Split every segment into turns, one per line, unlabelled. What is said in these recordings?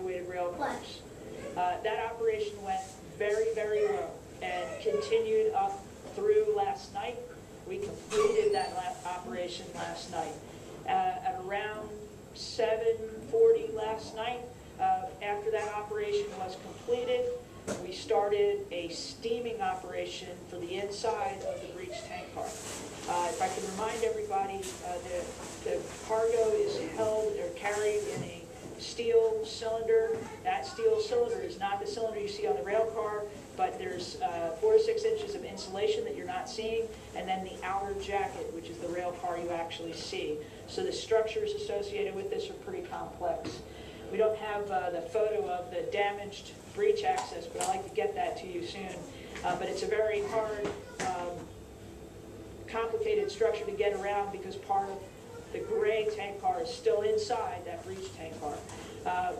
evacuated rail cars. That operation went very, very well and continued up through last night. We completed that operation last night. At around 7:40 last night, after that operation was completed, we started a steaming operation for the inside of the breech tank car. If I can remind everybody, the cargo is held or carried in a steel cylinder. That steel cylinder is not the cylinder you see on the rail car, but there's 4 to 6 inches of insulation that you're not seeing, and then the outer jacket, which is the rail car you actually see. So the structures associated with this are pretty complex. We don't have the photo of the damaged breech access, but I'd like to get that to you soon. But it's a very hard, complicated structure to get around because part of the gray tank car is still inside that breech tank car.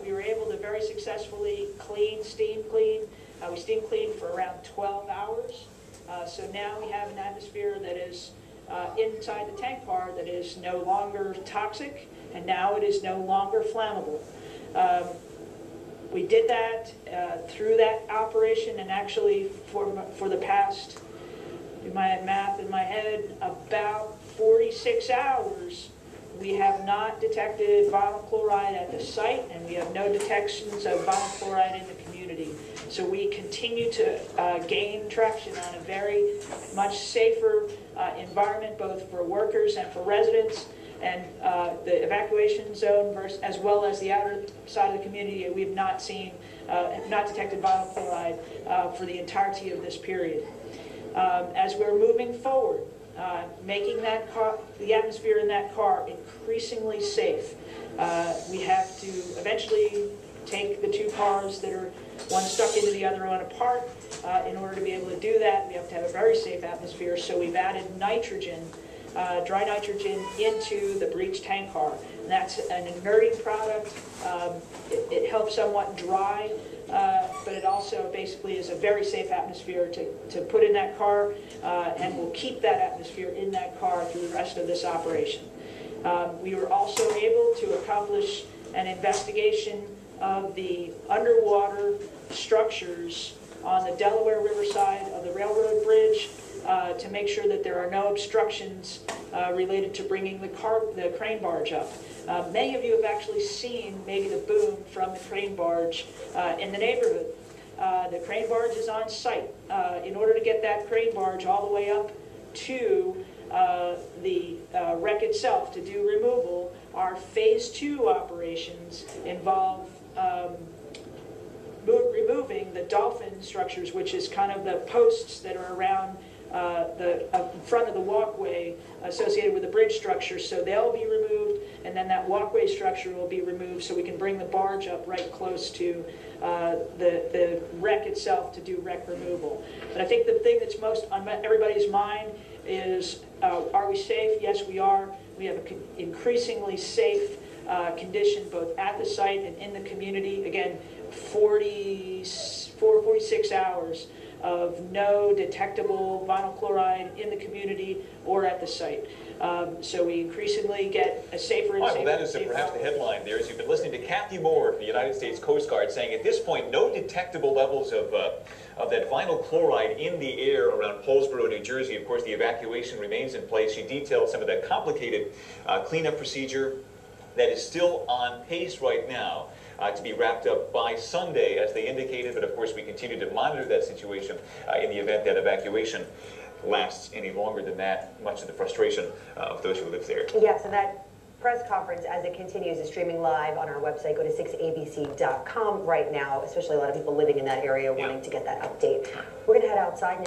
We were able to very successfully steam clean. We steam cleaned for around 12 hours. So now we have an atmosphere that is inside the tank car that is no longer toxic, and now it is no longer flammable. We did that through that operation, and actually for the past, do my math in my head, about 46 hours, we have not detected vinyl chloride at the site, and we have no detections of vinyl chloride in the community. So we continue to gain traction on a very much safer environment, both for workers and for residents. And the evacuation zone, as well as the outer side of the community, we have not seen, have not detected vinyl chloride for the entirety of this period. As we're moving forward, making that car, the atmosphere in that car increasingly safe, we have to eventually take the 2 cars that are one stuck into the other one apart. In order to be able to do that, we have to have a very safe atmosphere. So we've added nitrogen, dry nitrogen, into the breech tank car. And that's an inerting product. It helps somewhat dry, but it also basically is a very safe atmosphere to put in that car, and will keep that atmosphere in that car through the rest of this operation. We were also able to accomplish an investigation of the underwater structures on the Delaware River side of the railroad bridge to make sure that there are no obstructions related to bringing the crane barge up. Many of you have actually seen maybe the boom from the crane barge in the neighborhood. The crane barge is on site. In order to get that crane barge all the way up to the wreck itself to do removal, our phase 2 operations involve removing the dolphin structures, which is kind of the posts that are around the front of the walkway associated with the bridge structure. So they'll be removed, and then that walkway structure will be removed so we can bring the barge up right close to the wreck itself to do wreck removal. But I think the thing that's most on everybody's mind is, are we safe? Yes, we are. We have an increasingly safe condition both at the site and in the community. Again, 46 hours of no detectable vinyl chloride in the community or at the site. So we increasingly get a safer and safer.
Well, that is perhaps the headline there. As you've been listening to Kathy Moore from the United States Coast Guard saying at this point, no detectable levels of that vinyl chloride in the air around Paulsboro, New Jersey. Of course, the evacuation remains in place. She detailed some of that complicated cleanup procedure that is still on pace right now to be wrapped up by Sunday, as they indicated. But of course, we continue to monitor that situation in the event that evacuation lasts any longer than that, much of the frustration of those who live there.
Yeah, so that press conference, as it continues, is streaming live on our website. Go to 6abc.com right now, especially a lot of people living in that area wanting to get that update. We're going to head outside now.